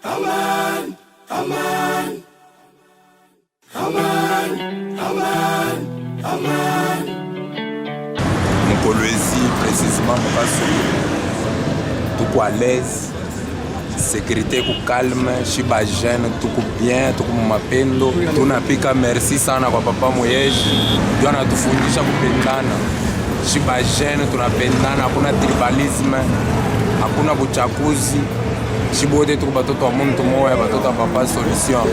Aman, aman, aman, aman, aman. Mkolwezi précisément tout à l'aise, sécurité ku calme, shiba jeune tuko bien, tuko mapendo. Tunapika merci sana kwa papa Moyeji, ndio anatufundisha kupendana. Shiba jeune tunapendana, hakuna tribalisme, hakuna buchaguzi. Shibote tuko batoto wa mtu mmoja, batoto wa papa solution.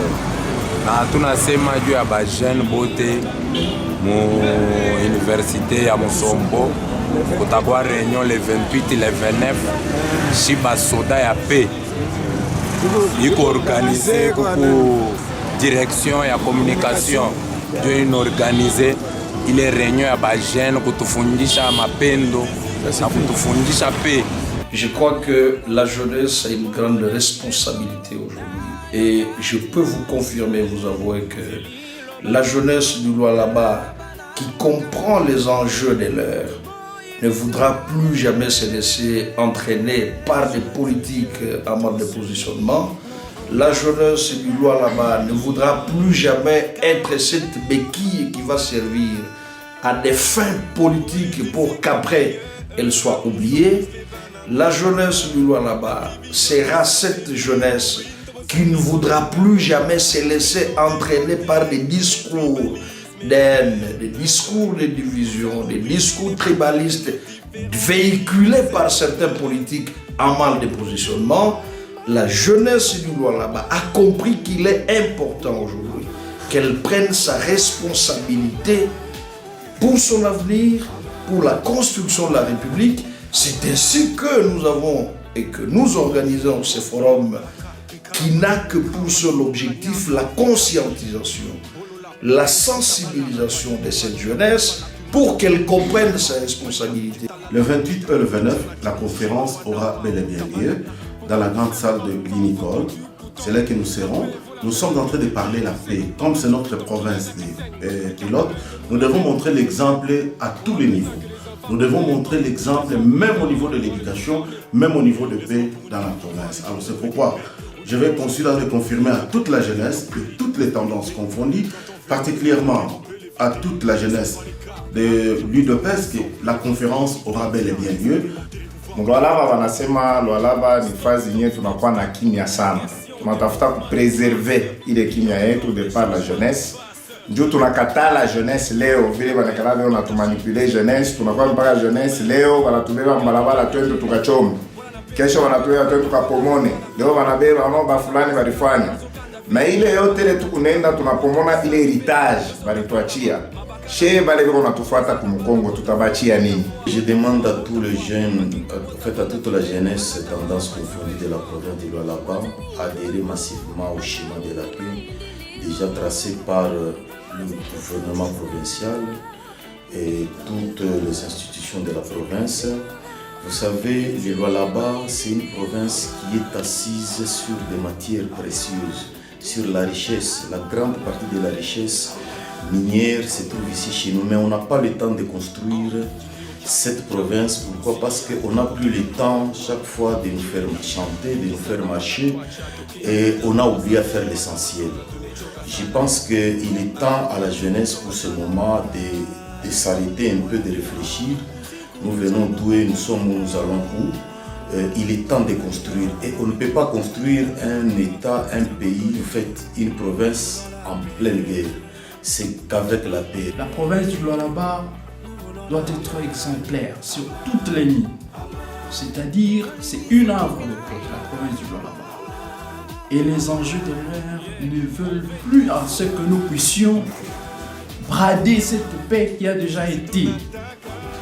Na tunasema juu ya ba jeune bote mu université ya Musombo kutakuwa réunion le 28 le 29 shiba soda ya paix iko organisé kuku direction ya communication ndio inorganize ile réunion ya ba jeune kutufundisha mapendo na kutufundisha paix. Je crois que la jeunesse a une grande responsabilité aujourd'hui et je peux vous confirmer, vous avouer que la jeunesse du Lualaba qui comprend les enjeux de l'heure ne voudra plus jamais se laisser entraîner par des politiques en mode de positionnement. La jeunesse du Lualaba ne voudra plus jamais être cette béquille qui va servir à des fins politiques pour qu'après elle soit oubliée. La jeunesse du Lualaba sera cette jeunesse qui ne voudra plus jamais se laisser entraîner par des discours d'haine, des discours de division, des discours tribalistes véhiculés par certains politiques en mal de positionnement. La jeunesse du Lualaba a compris qu'il est important aujourd'hui qu'elle prenne sa responsabilité pour son avenir, pour la construction de la République. C'est ainsi que nous avons et que nous organisons ce forum qui n'a que pour seul objectif la conscientisation, la sensibilisation de cette jeunesse pour qu'elle comprenne sa responsabilité. Le 28 et le 29, la conférence aura bel et bien lieu dans la grande salle de l'Unicole. C'est là que nous serons. Nous sommes en train de parler la paix. Comme c'est notre province pilote, nous devons montrer l'exemple à tous les niveaux. Nous devons montrer l'exemple même au niveau de l'éducation, même au niveau de paix dans la province. Alors c'est pourquoi je vais considérer de confirmer à toute la jeunesse et toutes les tendances confondues, particulièrement à toute la jeunesse de l'UDPS, que la conférence aura bel et bien lieu. Lualaba wanasema Lualaba ni fazi yenyewe tunakuwa na kimya sana. Tunatafuta kupreserve ile kimya yetu de par la jeunesse. Ndio tunakataa la jeunesse leo vile wanakala leo na tumanipule jeunesse, tunakuwa mpaka jeunesse leo wanatubeba mbalabala twende tukachome. Kesho wanatubeba twende tukapomone. Leo wanabeba mambo fulani walifanya. Na ile yote ile tukunenda tunapomona ile heritage walituachia. Chez bale biko natufuata kumukongo tutabachia nini? Je demande à tous les jeunes, en fait à toute la jeunesse tendance confondue de la province de Lualaba adhérer massivement au schéma de la paix déjà tracé par le gouvernement provincial et toutes les institutions de la province. Vous savez, le Lualaba, c'est une province qui est assise sur des matières précieuses, sur la richesse. La grande partie de la richesse minière se trouve ici chez nous, mais on n'a pas le temps de construire cette province. Pourquoi? Parce qu'on n'a plus le temps chaque fois de nous faire chanter, de nous faire marcher, et on a oublié à faire l'essentiel. Je pense qu'il est temps à la jeunesse pour ce moment de s'arrêter un peu, de réfléchir. Nous venons d'où nous sommes, où nous allons où. Il est temps de construire. Et on ne peut pas construire un État, un pays, en fait, une province en pleine guerre. C'est qu'avec la paix. La province du Lualaba doit être exemplaire sur toutes les lignes. C'est-à-dire, c'est une œuvre de paix, la province du Lualaba. Et les enjeux de l'heure ne veulent plus à ce que nous puissions brader cette paix qui a déjà été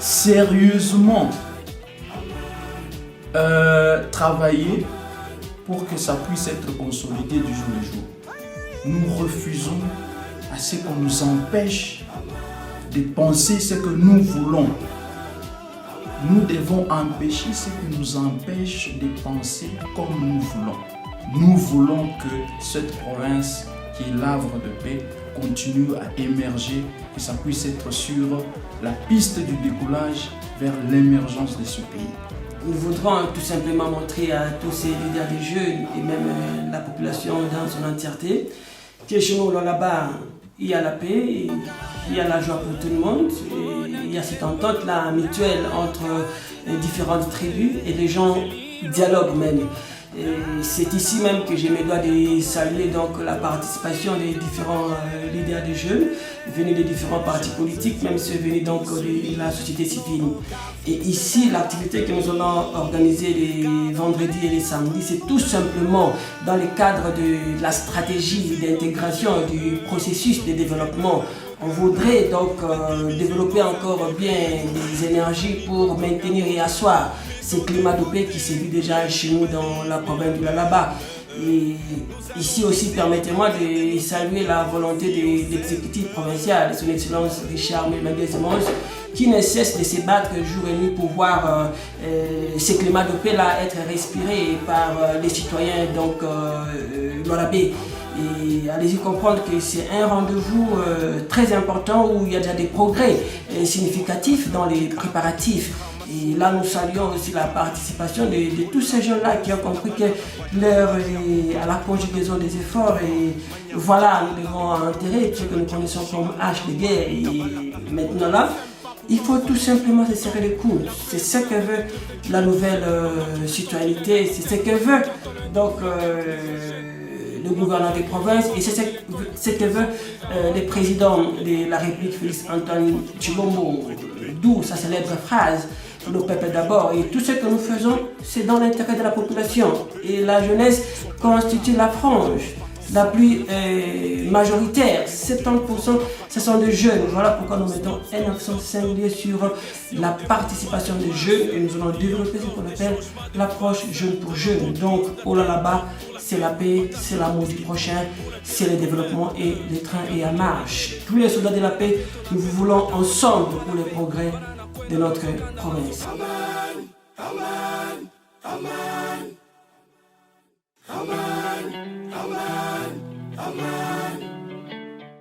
sérieusement travaillée pour que ça puisse être consolidé du jour au jour. Nous refusons à ce qu'on nous empêche de penser ce que nous voulons. Nous devons empêcher ce qui nous empêche de penser comme nous voulons. Nous voulons que cette province, qui est l'havre de paix, continue à émerger, que ça puisse être sur la piste du décollage vers l'émergence de ce pays. nous voudrons tout simplement montrer à tous ces leaders des jeunes et même la population dans son entièreté que chez nous, là-bas, il y a la paix, il y a la joie pour tout le monde, et il y a cette entente-là mutuelle entre les différentes tribus et les gens dialoguent même. C'est ici même que je me dois de saluer donc la participation des différents leaders des jeunes venus des différents partis politiques, même ceux venus donc de la société civile. Et ici, l'activité que nous allons organiser les vendredis et les samedis, c'est tout simplement dans le cadre de la stratégie d'intégration du processus de développement. On voudrait donc développer encore bien des énergies pour maintenir et asseoir ce climat de paix qui s'est vu déjà chez nous dans la province du Lualaba. Et ici aussi, permettez-moi de saluer la volonté de l'exécutif provincial, son Excellence Richard Mendes-Mons, qui ne cesse de se battre jour et nuit pour voir ce climat de paix-là être respiré par les citoyens lualabais. Et allez-y comprendre que c'est un rendez-vous très important où il y a déjà des progrès significatifs dans les préparatifs. Et là, nous saluons aussi la participation de tous ces jeunes-là qui ont compris que l'heure est à la conjugaison des efforts. Et voilà, nous devons enterrer ce que nous connaissons comme hache de guerre. Et maintenant là, il faut tout simplement se serrer les coudes. C'est ce que veut la nouvelle citoyenneté, c'est ce que veut donc le gouverneur des provinces, et c'est ce que veut le président de la République, Félix Antoine Tshilombo, d'où sa célèbre phrase, le peuple d'abord. Et tout ce que nous faisons, c'est dans l'intérêt de la population. Et la jeunesse constitue la frange la plus majoritaire. 70% ce sont des jeunes. Voilà pourquoi nous mettons un accent singulier sur la participation des jeunes, et nous allons développer ce qu'on appelle l'approche jeune pour jeune. Donc au Lualaba, c'est la paix, c'est l'amour du prochain, c'est le développement, et le train est en marche. Tous les soldats de la paix, nous voulons ensemble pour le progrès de notre province.